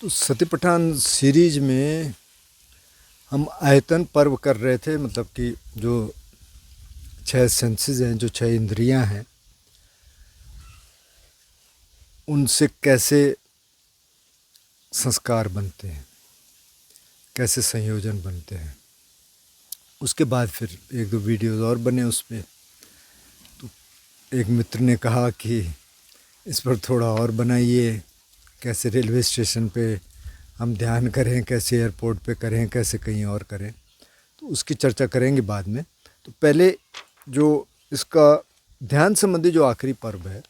तो सतीपठान सीरीज में हम आयतन पर्व कर रहे थे, मतलब कि जो 6 सेंसेस हैं, जो 6 इंद्रियां हैं, उनसे कैसे संस्कार बनते हैं, कैसे संयोजन बनते हैं। उसके बाद फिर 1-2 वीडियोज़ और बने उस पर। तो एक मित्र ने कहा कि इस पर थोड़ा और बनाइए, कैसे रेलवे स्टेशन पे हम ध्यान करें, कैसे एयरपोर्ट पे करें, कैसे कहीं और करें। तो उसकी चर्चा करेंगे बाद में। तो पहले जो इसका ध्यान संबंधी जो आखिरी पर्व है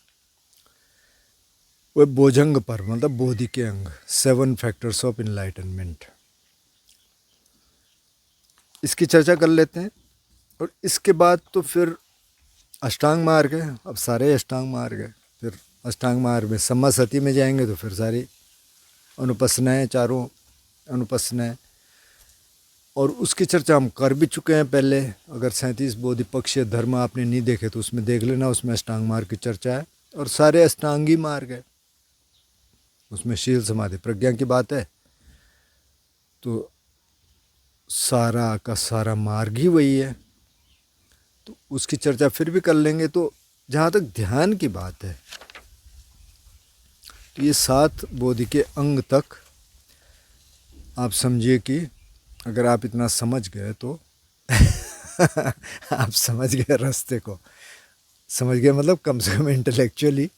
वो बोझंग पर्व, मतलब बोधि के अंग, 7 फैक्टर्स ऑफ इनलाइटनमेंट। इसकी चर्चा कर लेते हैं। और इसके बाद तो फिर अष्टांग मार्ग है। अब सारे अष्टांग मार्ग है। फिर अष्टांग मार्ग में सम्मा सती में जाएंगे तो फिर सारी अनुपसनाएं, चारों अनुपसनाएं, और उसकी चर्चा हम कर भी चुके हैं पहले। अगर 37 बोधिपक्षीय धर्म आपने नहीं देखे तो उसमें देख लेना, उसमें अष्टांग मार्ग की चर्चा है। और सारे अष्टांगी मार्ग है, उसमें शील समाधि प्रज्ञा की बात है। तो सारा का सारा मार्ग ही वही है, तो उसकी चर्चा फिर भी कर लेंगे। तो जहाँ तक ध्यान की बात है, तो ये 7 बोधि के अंग तक आप समझिए कि अगर आप इतना समझ गए तो आप समझ गए रास्ते को। समझ गए मतलब कम से कम इंटेलेक्चुअली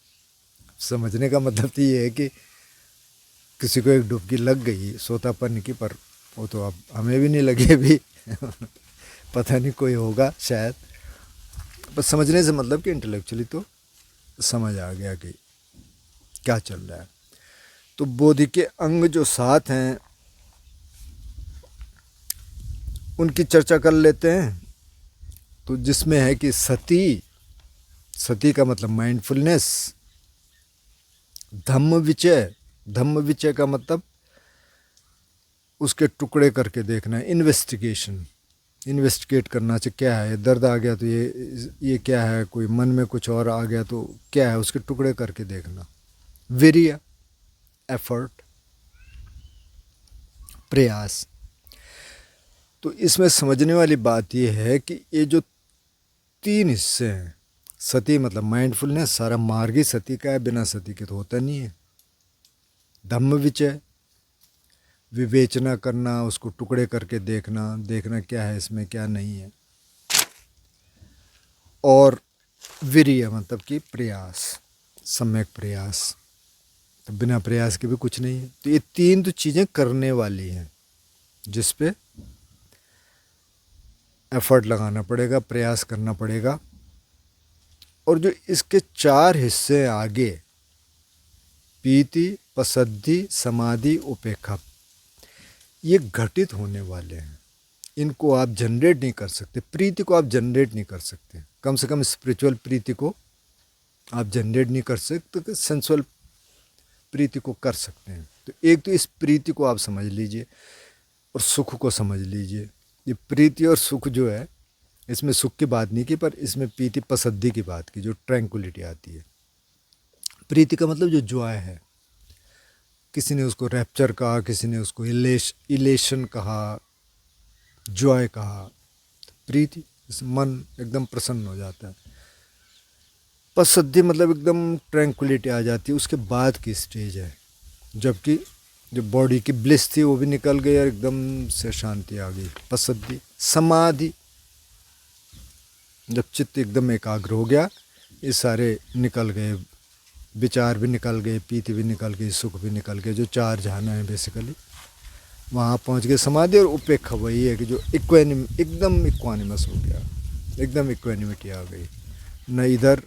समझने का मतलब तो ये है कि किसी को एक डुबकी लग गई सोतापन की, पर वो तो अब हमें भी नहीं लगे भी पता नहीं कोई होगा शायद। पर समझने से मतलब कि इंटेलेक्चुअली तो समझ आ गया कि क्या चल रहा है। तो बोधि के अंग जो 7 हैं उनकी चर्चा कर लेते हैं। तो जिसमें है कि सती, सती का मतलब माइंडफुलनेस। धम्म विचय, धम्म विचय का मतलब उसके टुकड़े करके देखना, इन्वेस्टिगेशन, इन्वेस्टिगेट करना चाहिए क्या है। दर्द आ गया तो ये क्या है, कोई मन में कुछ और आ गया तो क्या है, उसके टुकड़े करके देखना। वीर्य, एफर्ट, प्रयास। तो इसमें समझने वाली बात यह है कि ये जो 3 हिस्से हैं, सती मतलब माइंडफुलनेस, सारा मार्ग ही सती का है, बिना सती के तो होता नहीं है। धम्म विचय, विवेचना करना, उसको टुकड़े करके देखना, देखना क्या है इसमें क्या नहीं है। और वीर्य मतलब कि प्रयास, सम्यक प्रयास, तो बिना प्रयास के भी कुछ नहीं है। तो ये 3 तो चीज़ें करने वाली हैं, जिस पे एफर्ट लगाना पड़ेगा, प्रयास करना पड़ेगा। और जो इसके 4 हिस्से आगे, पीति, पसद्धि, समाधि, उपेक्षा, ये घटित होने वाले हैं। इनको आप जनरेट नहीं कर सकते। प्रीति को आप जनरेट नहीं कर सकते, कम से कम स्पिरिचुअल प्रीति को आप जनरेट नहीं कर सकते, तो सेंसुअल प्रीति को कर सकते हैं। तो एक तो इस प्रीति को आप समझ लीजिए और सुख को समझ लीजिए। ये प्रीति और सुख जो है, इसमें सुख की बात नहीं की, पर इसमें पीति पसद्धि की बात की, जो ट्रैंक्विलिटी आती है। प्रीति का मतलब जो जॉय है, किसी ने उसको रैप्चर कहा, किसी ने उसको इलेशन कहा, जॉय कहा। प्रीति, मन एकदम प्रसन्न हो जाता है। पसद्धि मतलब एकदम ट्रैंक्विलिटी आ जाती है, उसके बाद की स्टेज है, जबकि जो बॉडी की ब्लिस थी वो भी निकल गई और एकदम से शांति आ गई। पसद्धि। समाधि, जब चित्त एकदम एकाग्र हो गया, ये सारे निकल गए, विचार भी निकल गए, पीति भी निकल गई, सुख भी निकल गए, जो 4 जाना है बेसिकली, वहाँ पहुँच गए समाधि। और उपेक्षा वही है कि जो एकदम इक्वानिमस हो गया, एकदम इक्वानिमिटी आ गई, न इधर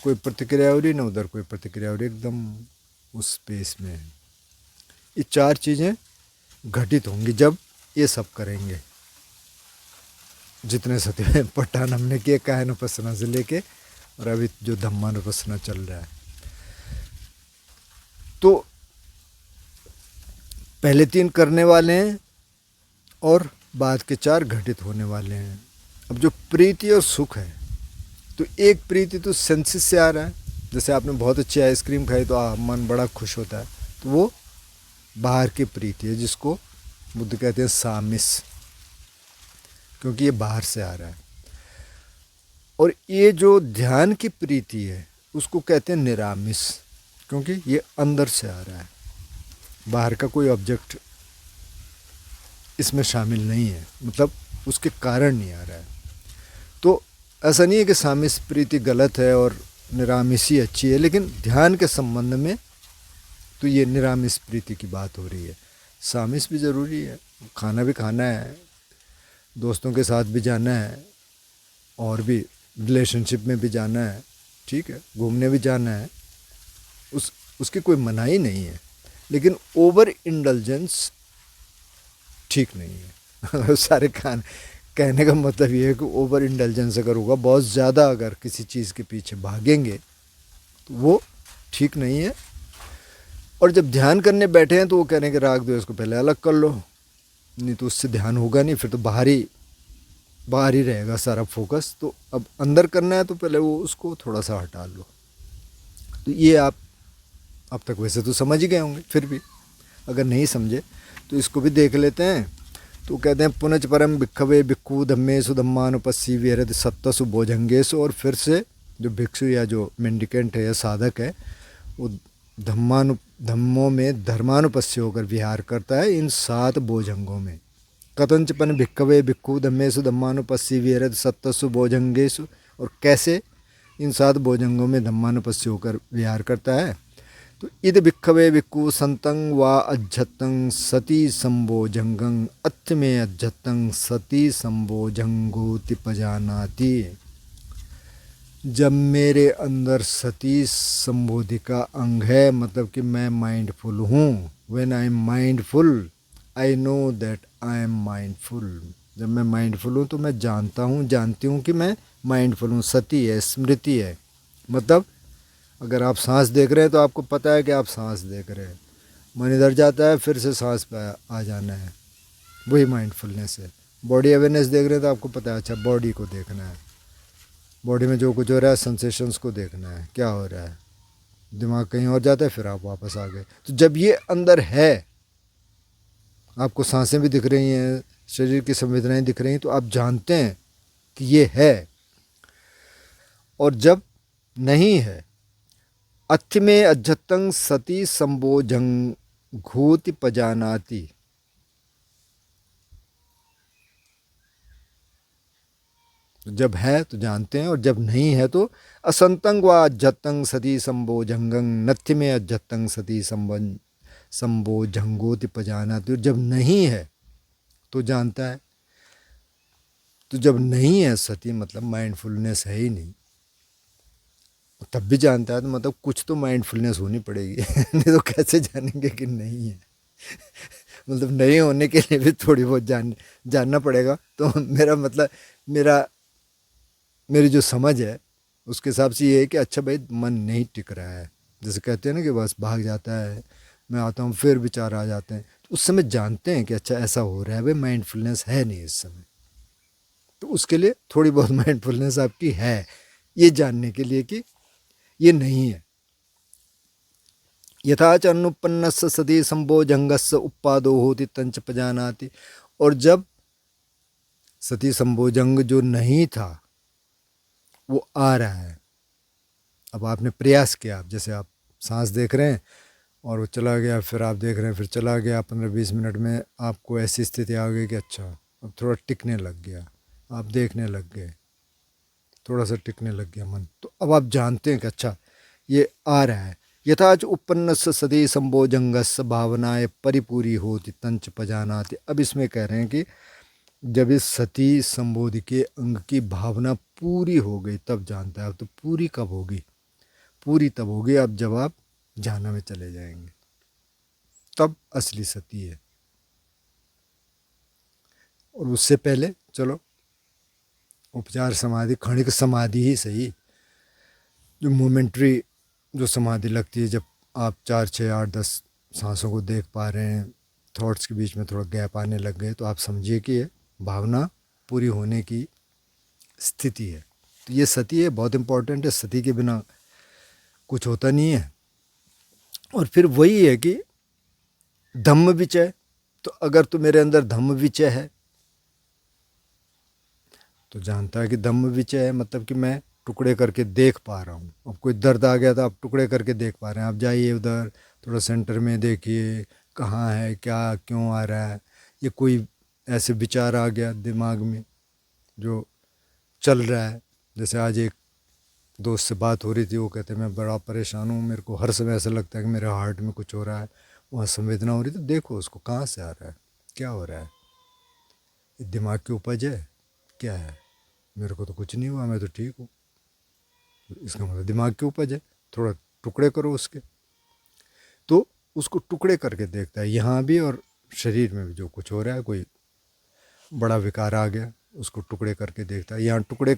कोई प्रतिक्रिया हो रही, न उधर कोई प्रतिक्रिया हो रही, एकदम उस स्पेस में है। ये 4 चीज़ें घटित होंगी जब ये सब करेंगे, जितने सतीपठान हमने किए, कायानुपස්සना से लेके और अभी जो धम्मानुपස්සना चल रहा है। तो पहले 3 करने वाले हैं और बाद के 4 घटित होने वाले हैं। अब जो प्रीति और सुख है, तो एक प्रीति तो सेंसेस से आ रहा है। जैसे आपने बहुत अच्छी आइसक्रीम खाई तो मन बड़ा खुश होता है, तो वो बाहर की प्रीति है, जिसको बुद्ध कहते हैं सामिस, क्योंकि ये बाहर से आ रहा है। और ये जो ध्यान की प्रीति है उसको कहते हैं निरामिस, क्योंकि ये अंदर से आ रहा है, बाहर का कोई ऑब्जेक्ट इसमें शामिल नहीं है, मतलब उसके कारण नहीं आ रहा है। तो ऐसा नहीं है कि सामिस प्रीति गलत है और निरामिसी अच्छी है, लेकिन ध्यान के संबंध में तो ये निरामिस प्रीति की बात हो रही है। सामिस भी ज़रूरी है, खाना भी खाना है, दोस्तों के साथ भी जाना है, और भी रिलेशनशिप में भी जाना है, ठीक है, घूमने भी जाना है, उसकी कोई मनाही नहीं है, लेकिन ओवर इंडल्जेंस ठीक नहीं है। सारे कहने का मतलब ये है कि ओवर इंडल्जेंस अगर होगा, बहुत ज़्यादा अगर किसी चीज़ के पीछे भागेंगे तो वो ठीक नहीं है। और जब ध्यान करने बैठे हैं तो वो कह रहे हैं कि राग द्वेष को पहले अलग कर लो, नहीं तो उससे ध्यान होगा नहीं, फिर तो बाहर ही रहेगा सारा फोकस। तो अब अंदर करना है तो पहले वो उसको थोड़ा सा हटा लो। तो ये आप अब तक वैसे तो समझ ही गए होंगे, फिर भी अगर नहीं समझे तो इसको भी देख लेते हैं। तो कहते हैं पुनच परम भिक्खवे भिक्खु धम्मेशु धम्मानुपस्सी विहरति सत्तसु भोजंगेशु। और फिर से जो भिक्षु या जो मेंडिकेंट है या साधक है वो धम्मों में धर्मानुपस्य होकर विहार करता है इन 7 भोजंगों में। कथंचपन भिक्खवे भिक्खु धम्मेशु धम्मानुपस्सी विहरति सत्तसु भोजंगेशु। और कैसे इन 7 भोजंगों में धम्मानुपस्य होकर विहार करता है। तो इद भिक्खवे भिक्खु संतं वा अज्जतं सती संभोजंगं अथ में अज्जतं सती संभोजंगोति पजानाति। जब मेरे अंदर सती संबोधि का अंग है, मतलब कि मैं माइंडफुल हूँ, when I am mindful I know that I am mindful. जब मैं माइंडफुल हूँ तो मैं जानती हूँ कि मैं माइंडफुल हूँ। सती है, स्मृति है, मतलब अगर आप सांस देख रहे हैं तो आपको पता है कि आप सांस देख रहे हैं, मन इधर जाता है फिर से सांस पे आ जाना है, वही माइंडफुलनेस है। बॉडी अवेयरनेस देख रहे हैं तो आपको पता है अच्छा बॉडी को देखना है, बॉडी में जो कुछ हो रहा है सेंसेशंस को देखना है, क्या हो रहा है, दिमाग कहीं और जाता है फिर आप वापस आ गए। तो जब ये अंदर है, आपको सांसें भी दिख रही हैं, शरीर की संवेदनाएं दिख रही हैं, तो आप जानते हैं कि ये है। और जब नहीं है, अथ में अज्जतं सती संभोजंघूति पजानाति। जब है तो जानते हैं, और जब नहीं है तो असंतं वा अज्जतं सती संभोजंगं नथ्य में अज्जतं सती संभोजंगोति पजानाति। और जब नहीं है तो जानता है। तो जब नहीं है सती मतलब माइंडफुलनेस है ही नहीं, तब भी जानता है, तो मतलब कुछ तो माइंडफुलनेस होनी पड़ेगी। नहीं तो कैसे जानेंगे कि नहीं है। मतलब नहीं होने के लिए भी थोड़ी बहुत जानना पड़ेगा। तो मेरा मतलब मेरी जो समझ है उसके हिसाब से ये है कि अच्छा भाई मन नहीं टिक रहा है, जैसे कहते हैं ना कि बस भाग जाता है, मैं आता हूँ फिर विचार आ जाते हैं, तो उस समय जानते हैं कि अच्छा ऐसा हो रहा है भाई, माइंडफुलनेस है नहीं इस समय। तो उसके लिए थोड़ी बहुत माइंडफुलनेस आपकी है, ये जानने के लिए कि ये नहीं है। यथा च अनुपन्नस्य सती संभोजंगस्य उपादो होति तंच पजानाति। और जब सती संभोजंग जो नहीं था वो आ रहा है, अब आपने प्रयास किया, आप जैसे आप सांस देख रहे हैं और वो चला गया, फिर आप देख रहे हैं फिर चला गया, 15-20 मिनट में आपको ऐसी स्थिति आ गई कि अच्छा अब थोड़ा टिकने लग गया, आप देखने लग गए, थोड़ा सा टिकने लग गया मन, तो अब आप जानते हैं कि अच्छा ये आ रहा है। यथाच उपन्नस्य सदी संभोजंगस्य भावनाएं परिपूरी होती तंच पजानाति। अब इसमें कह रहे हैं कि जब इस सती संबोधि के अंग की भावना पूरी हो गई तब जानता है। अब तो पूरी कब होगी? पूरी तब होगी अब जब आप जाना में चले जाएंगे, तब असली सती है। और उससे पहले चलो उपचार समाधि, क्षणिक समाधि ही सही, जो मोमेंट्री जो समाधि लगती है, जब आप 4, 6, 8, 10 सांसों को देख पा रहे हैं, थॉट्स के बीच में थोड़ा गैप आने लग गए, तो आप समझिए कि ये भावना पूरी होने की स्थिति है। तो ये सती है, बहुत इम्पोर्टेंट है, सती के बिना कुछ होता नहीं है। और फिर वही है कि धम्म विचय, तो अगर तो मेरे अंदर धम्म विचय है तो जानता है कि धम्म विचय है, मतलब कि मैं टुकड़े करके देख पा रहा हूँ। अब कोई दर्द आ गया तो आप टुकड़े करके देख पा रहे हैं। आप जाइए उधर थोड़ा सेंटर में देखिए कहाँ है, क्या क्यों आ रहा है। ये कोई ऐसे विचार आ गया दिमाग में जो चल रहा है। जैसे आज एक दोस्त से बात हो रही थी, वो कहते मैं बड़ा परेशान हूँ, मेरे को हर समय ऐसा लगता है कि मेरे हार्ट में कुछ हो रहा है, वहाँ संवेदना हो रही। तो देखो उसको कहाँ से आ रहा है, क्या हो रहा है, ये दिमाग की उपज है, क्या है। मेरे को तो कुछ नहीं हुआ, मैं तो ठीक हूँ। इसका मतलब दिमाग की उपज है, थोड़ा टुकड़े करो उसके। तो उसको टुकड़े करके देखता है यहाँ भी और शरीर में भी जो कुछ हो रहा है। कोई बड़ा विकार आ गया, उसको टुकड़े करके देखता है, यहाँ टुकड़े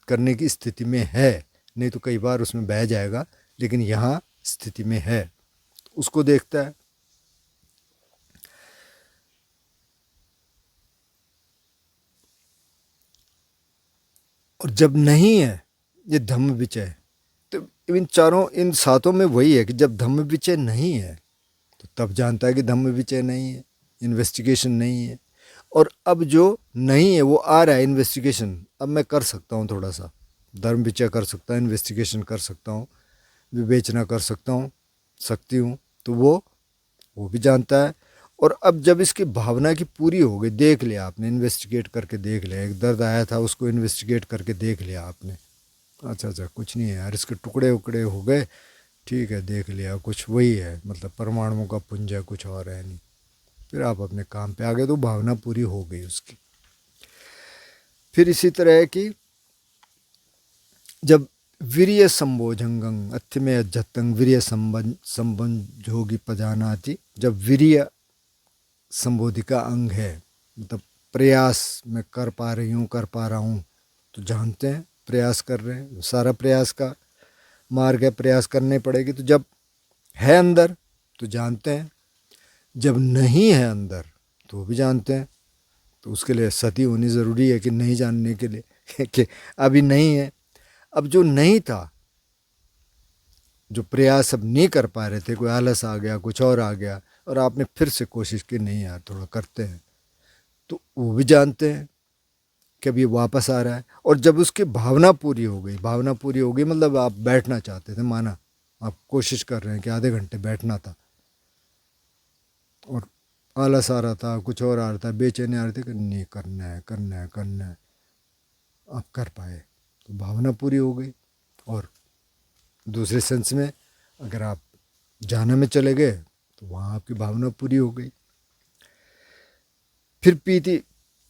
करने की स्थिति में है, नहीं तो कई बार उसमें बह जाएगा, लेकिन यहाँ स्थिति में है, उसको देखता है। और जब नहीं है ये धम्म विचय, तो इन चारों इन सातों में वही है कि जब धम्म विचय नहीं है तो तब जानता है कि धम्म विचय नहीं है, इन्वेस्टिगेशन नहीं है। और अब जो नहीं है वो आ रहा है, इन्वेस्टिगेशन। अब मैं कर सकता हूँ, थोड़ा सा धर्म विचय कर सकता हूँ, इन्वेस्टिगेशन कर सकता हूँ, विवेचना कर सकता हूँ, सकती हूँ, तो वो भी जानता है। और अब जब इसकी भावना की पूरी हो गई, देख लिया आपने, इन्वेस्टिगेट करके देख लिया, एक दर्द आया था उसको इन्वेस्टिगेट करके देख लिया आपने, अच्छा अच्छा कुछ नहीं है यार, इसके टुकड़े उकड़े हो गए, ठीक है, देख लिया, कुछ वही है, मतलब परमाणुओं का पुंज है, कुछ और है नहीं। फिर आप अपने काम पे आ गए, तो भावना पूरी हो गई उसकी। फिर इसी तरह है कि जब वीर्य संबोझंगं अत्थ में अज्जतंग वीर्य संबंधोगी पजानाति, जब वीर्य संबोधि का अंग है, मतलब प्रयास मैं कर पा रही हूँ, कर पा रहा हूँ, तो जानते हैं प्रयास कर रहे हैं, सारा प्रयास का मार्ग है, प्रयास करने पड़ेगी। तो जब है अंदर तो जानते हैं, जब नहीं है अंदर तो भी जानते हैं। तो उसके लिए सती होनी ज़रूरी है कि नहीं जानने के लिए कि अभी नहीं है। अब जो नहीं था, जो प्रयास अब नहीं कर पा रहे थे, कोई आलस आ गया, कुछ और आ गया, और आपने फिर से कोशिश की, नहीं यार थोड़ा करते हैं, तो वो भी जानते हैं कि अब ये वापस आ रहा है। और जब उसकी भावना पूरी हो गई, भावना पूरी हो गई मतलब आप बैठना चाहते थे, माना आप कोशिश कर रहे हैं कि आधे घंटे बैठना था और आलस आ रहा था, कुछ और आ रहा था, बेचैनी आ रही थी कि नहीं करना है, करना है, करना है, आप कर पाए, तो भावना पूरी हो गई। और दूसरे सेंस में अगर आप जाना में चले गए तो वहाँ आपकी भावना पूरी हो गई। फिर प्रीति,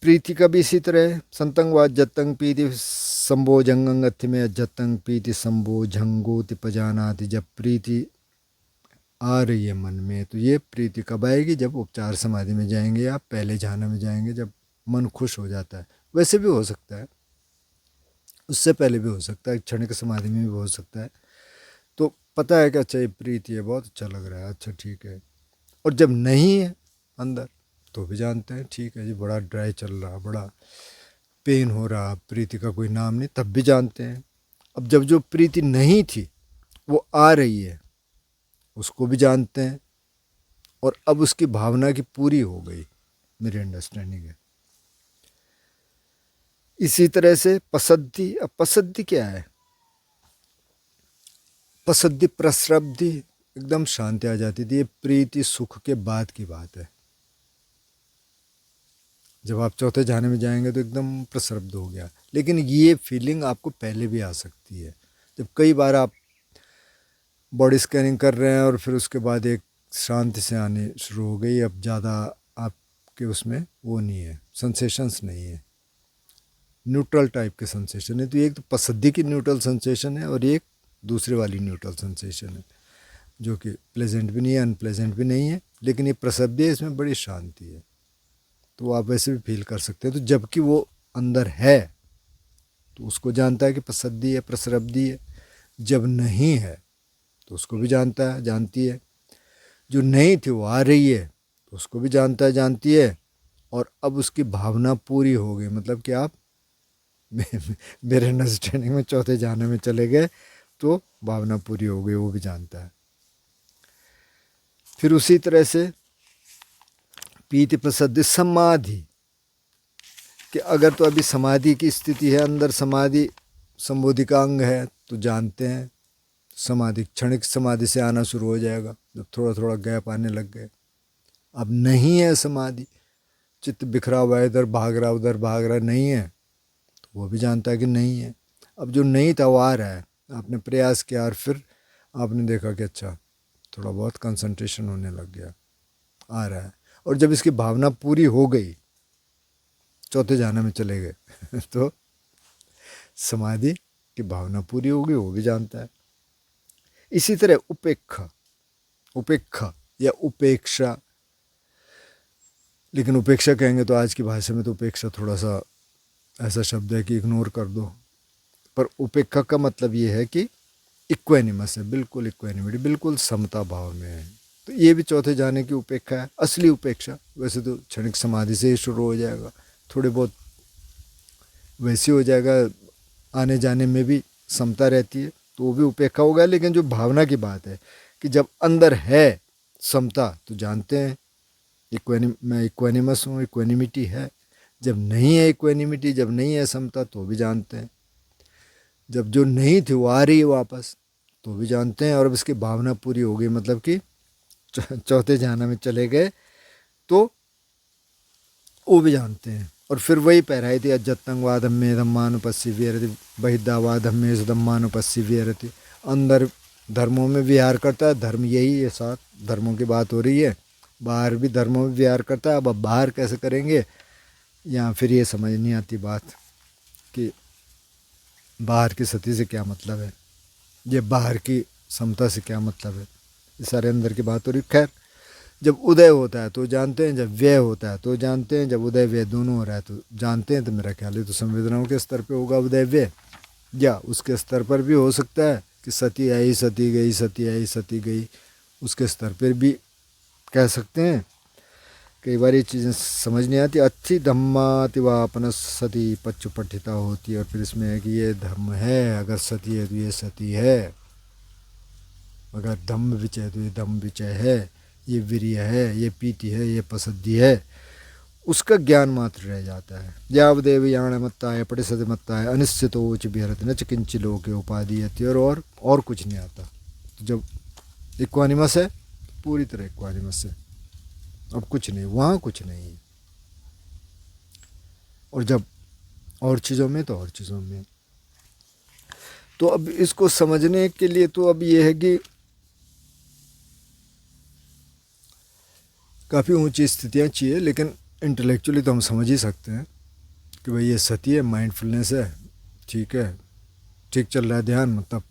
प्रीति का भी इसी तरह है, संतंग व जतंग प्रीति संबोझंगंग अथि में जतंग प्रीति संबोझंगोति पजानाति। जब प्रीति आ रही है मन में, तो ये प्रीति कब आएगी, जब उपचार समाधि में जाएंगे या पहले ध्यान में जाएंगे, जब मन खुश हो जाता है। वैसे भी हो सकता है, उससे पहले भी हो सकता है, क्षणिक समाधि में भी हो सकता है। तो पता है कि अच्छा ये प्रीति है, बहुत अच्छा लग रहा है, अच्छा ठीक है। और जब नहीं है अंदर तो भी जानते हैं, ठीक है जी, बड़ा ड्राई चल रहा, बड़ा पेन हो रहा, प्रीति का कोई नाम नहीं, तब भी जानते हैं। अब जब जो प्रीति नहीं थी वो आ रही है, उसको भी जानते हैं। और अब उसकी भावना की पूरी हो गई, मेरी अंडरस्टैंडिंग है। इसी तरह से पसद्धि, अब पसद्धि क्या है, पसद्धि प्रसरब्धि, एकदम शांति आ जाती थी। ये प्रीति सुख के बाद की बात है। जब आप चौथे जाने में जाएंगे तो एकदम प्रसरब्ध हो गया, लेकिन ये फीलिंग आपको पहले भी आ सकती है। जब कई बार आप बॉडी स्कैनिंग कर रहे हैं और फिर उसके बाद एक शांति से आने शुरू हो गई, अब ज़्यादा आपके उसमें वो नहीं है, सेंसेशंस नहीं है, न्यूट्रल टाइप के सेंसेशन है। तो एक तो पसद्धि की न्यूट्रल सेंसेशन है और एक दूसरे वाली न्यूट्रल सेंसेशन है, जो कि प्लेजेंट भी नहीं है, अनप्लेजेंट भी नहीं है, लेकिन ये प्रसद्धि है, इसमें बड़ी शांति है। तो आप वैसे भी फील कर सकते हैं। तो जबकि वो अंदर है तो उसको जानता है कि प्रसद्धि है, प्रसरब्धि है। जब नहीं है तो उसको भी जानता है, जानती है। जो नहीं थी वो आ रही है तो उसको भी जानता है, जानती है। और अब उसकी भावना पूरी हो गई, मतलब कि आप मेरे अंडरस्टैंडिंग में चौथे जाने में चले गए तो भावना पूरी हो गई, वो भी जानता है। फिर उसी तरह से पीति प्रसिद्धि समाधि, कि अगर तो अभी समाधि की स्थिति है, अंदर समाधि संबोधि का अंग है, तो जानते हैं समाधि क्षणिक समाधि से आना शुरू हो जाएगा जब थोड़ा थोड़ा गैप आने लग गए। अब नहीं है समाधि, चित्त बिखरा हुआ है, इधर भाग रहा उधर भाग रहा, नहीं है, तो वो भी जानता है कि नहीं है। अब जो नहीं था वो आ रहा है, आपने प्रयास किया और फिर आपने देखा कि अच्छा थोड़ा बहुत कंसंट्रेशन होने लग गया, आ रहा है। और जब इसकी भावना पूरी हो गई, चौथे जाने में चले गए तो समाधि की भावना पूरी हो गई, वो भी जानता है। इसी तरह उपेक्षा, उपेक्षा या उपेक्षा, लेकिन उपेक्षा कहेंगे तो आज की भाषा में तो उपेक्षा थोड़ा सा ऐसा शब्द है कि इग्नोर कर दो, पर उपेक्षा का मतलब ये है कि इक्वेनिमस है, बिल्कुल इक्वेनिमिटी, बिल्कुल समता भाव में है। तो ये भी चौथे जाने की उपेक्षा है, असली उपेक्षा। वैसे तो क्षणिक समाधि से ही शुरू हो जाएगा, थोड़े बहुत वैसे हो जाएगा, आने जाने में भी समता रहती है, तो वो भी उपेक्षा होगा। लेकिन जो भावना की बात है कि जब अंदर है समता तो जानते हैं मैं इक्वेनिमस हूँ, इक्वेनिमिटी है। जब नहीं है इक्वेनिमिटी, जब नहीं है समता, तो भी जानते हैं। जब जो नहीं थी वो आ रही है वापस, तो भी जानते हैं। और अब इसकी भावना पूरी हो गई, मतलब कि चौथे जाना में चले गए, तो वो भी जानते हैं। और फिर वही पैराई थी, अजत्तंगवा धम्मे धम्मानुपस्सी विहरति बहिद्धावा धम्मे धम्मानुपस्सी विहरति। अंदर धर्मों में विहार करता है, धर्म यही है, साथ धर्मों की बात हो रही है। बाहर भी धर्मों में विहार करता है। अब बाहर कैसे करेंगे, यहाँ फिर ये समझ नहीं आती बात कि बाहर की सती से क्या मतलब है, ये बाहर की समता से क्या मतलब है, ये सारे अंदर की बात हो रही। खैर, जब उदय होता है तो जानते हैं, जब व्यय होता है तो जानते हैं, जब उदय व्यय दोनों हो रहा है तो जानते हैं। तो मेरा ख्याल है तो संवेदनाओं के स्तर पे होगा उदय व्यय, या उसके स्तर पर भी हो सकता है कि सती आई सती गई, सती आई सती गई, उसके स्तर पर भी कह सकते हैं। कई बार ये चीज़ें समझ नहीं आती। अच्छी धम्मातिवापन सती पच्चु पठिता होती है, और फिर इसमें है कि ये धम्म है, अगर सती है तो ये सती है, अगर धम्म विचय तो ये धम्म विचय है, ये वीर्य है, ये पीति है, ये पसद्धि है, उसका ज्ञान मात्र रह जाता है। यावदेव याण मत्ता है पटिसति मत्ता है अनिश्चितोच बिहरति न च किंचि लोके उपादीयते, और कुछ नहीं आता। तो जब इक्वानिमस है, पूरी तरह इक्वानिमस है, अब कुछ नहीं, वहाँ कुछ नहीं है। और जब और चीज़ों में, तो और चीज़ों में। तो अब इसको समझने के लिए तो अब ये है कि काफ़ी ऊंची स्थितियाँ चाहिए, लेकिन इंटेलेक्चुअली तो हम समझ ही सकते हैं कि भाई ये सती है, माइंडफुलनेस है, ठीक है, ठीक चल रहा है ध्यान, मतलब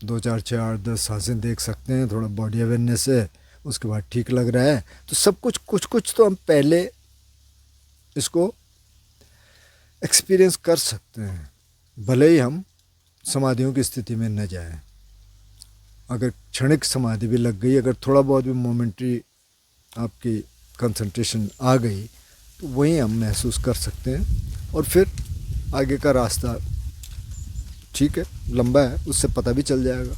2 4 6 8 10 सांसें देख सकते हैं, थोड़ा बॉडी अवेयरनेस है, उसके बाद ठीक लग रहा है। तो सब कुछ कुछ तो हम पहले इसको एक्सपीरियंस कर सकते हैं, भले ही हम समाधियों की स्थिति में न जाएं। अगर क्षणिक समाधि भी लग गई, अगर थोड़ा बहुत भी मोमेंट्री आपकी कंसंट्रेशन आ गई, तो वहीं हम महसूस कर सकते हैं। और फिर आगे का रास्ता ठीक है, लंबा है, उससे पता भी चल जाएगा।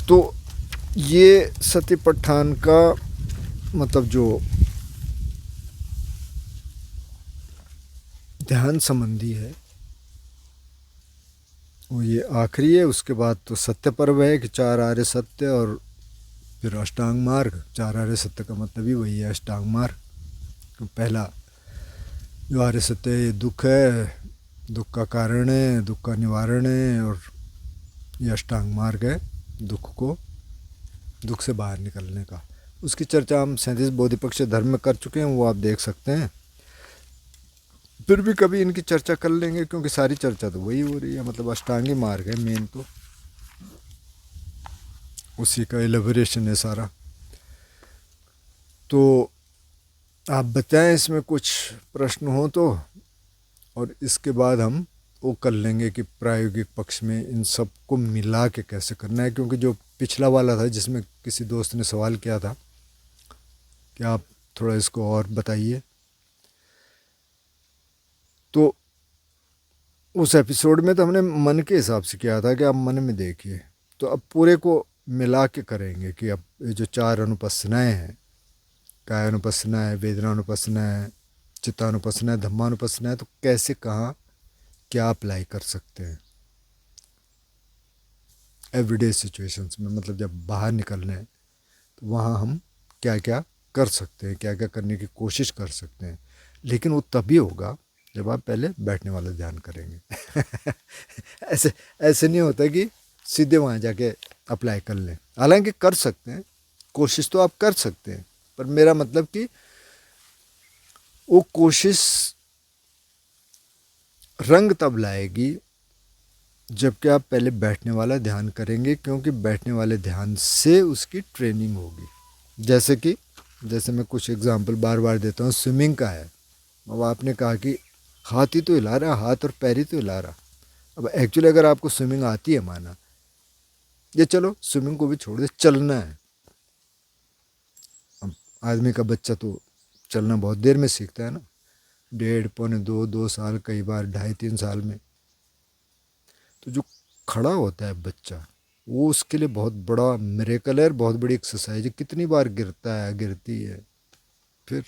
तो ये सतिपट्ठान का मतलब जो ध्यान संबंधी है वो ये आखिरी है। उसके बाद तो सत्य पर्व है कि 4 आर्य सत्य, और फिर अष्टांग मार्ग। 4 आर्य सत्य का मतलब ही वही है, अष्टांग मार्ग। तो पहला जो आर्य सत्य है, ये दुख है, दुख का कारण है, दुख का निवारण है, और ये अष्टांग मार्ग है दुख से बाहर निकलने का। उसकी चर्चा हम 37 बोधिपक्ष धर्म में कर चुके हैं, वो आप देख सकते हैं। फिर भी कभी इनकी चर्चा कर लेंगे, क्योंकि सारी चर्चा तो वही हो रही है, मतलब अष्टांगी मार्ग है मेन, तो उसी का एलेबोरेशन है सारा। तो आप बताएं इसमें कुछ प्रश्न हो तो, और इसके बाद हम वो कर लेंगे कि प्रायोगिक पक्ष में इन सब को मिला के कैसे करना है। क्योंकि जो पिछला वाला था जिसमें किसी दोस्त ने सवाल किया था कि आप थोड़ा इसको और बताइए, तो उस एपिसोड में तो हमने मन के हिसाब से किया था कि आप मन में देखिए। तो अब पूरे को मिला के करेंगे कि अब ये जो 4 अनुपस्थिनाएँ हैं कायानुपස්සना है, वेदनानुपස්සना है, चित्तानुपස්සना है, धम्मानुपස්සना है, तो कैसे कहाँ क्या अप्लाई कर सकते हैं एवरीडे सिचुएशंस में, मतलब जब बाहर निकलना है तो वहाँ हम क्या क्या कर सकते हैं, क्या क्या करने की कोशिश कर सकते हैं। लेकिन वो तभी होगा जब आप पहले बैठने वाला ध्यान करेंगे। ऐसे ऐसे नहीं होता कि सीधे वहाँ जाके अप्लाई कर लें। हालांकि कर सकते हैं, कोशिश तो आप कर सकते हैं, पर मेरा मतलब कि वो कोशिश रंग तब लाएगी जबकि आप पहले बैठने वाला ध्यान करेंगे, क्योंकि बैठने वाले ध्यान से उसकी ट्रेनिंग होगी। जैसे मैं कुछ एग्जांपल बार बार देता हूँ, स्विमिंग का है। अब आपने कहा कि हाथ ही तो हिला रहा, हाथ और पैर ही तो हिला रहा। अब एक्चुअली अगर आपको स्विमिंग आती है, माना ये, चलो स्विमिंग को भी छोड़ दे, चलना है। अब आदमी का बच्चा तो चलना बहुत देर में सीखता है ना, 1.5 पौने 2 साल, कई बार 2.5 3 साल में। तो जो खड़ा होता है बच्चा, वो उसके लिए बहुत बड़ा मिरेकल है, बहुत बड़ी एक्सरसाइज है। कितनी बार गिरता है, गिरती है, फिर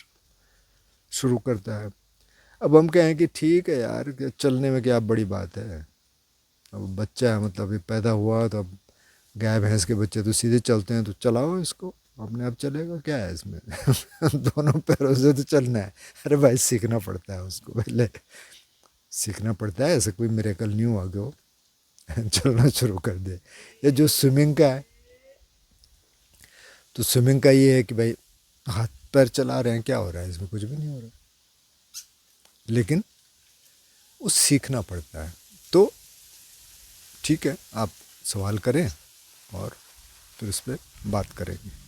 शुरू करता है। अब हम कहें कि ठीक है यार, चलने में क्या बड़ी बात है, अब बच्चा है, मतलब ये पैदा हुआ तो अब गाय भैंस के बच्चे तो सीधे चलते हैं, तो चलाओ इसको, अपने आप चलेगा, क्या है इसमें। दोनों पैरों से तो चलना है। अरे भाई, सीखना पड़ता है उसको, पहले सीखना पड़ता है। ऐसा कोई मिरेकल नहीं हुआ कि वो चलना शुरू कर दे। या जो स्विमिंग का है, तो स्विमिंग का ये है कि भाई हाथ पैर चला रहे हैं, क्या हो रहा है इसमें, कुछ भी नहीं हो रहा, लेकिन वो सीखना पड़ता है। तो ठीक है, आप सवाल करें और फिर इस पर बात करेंगे।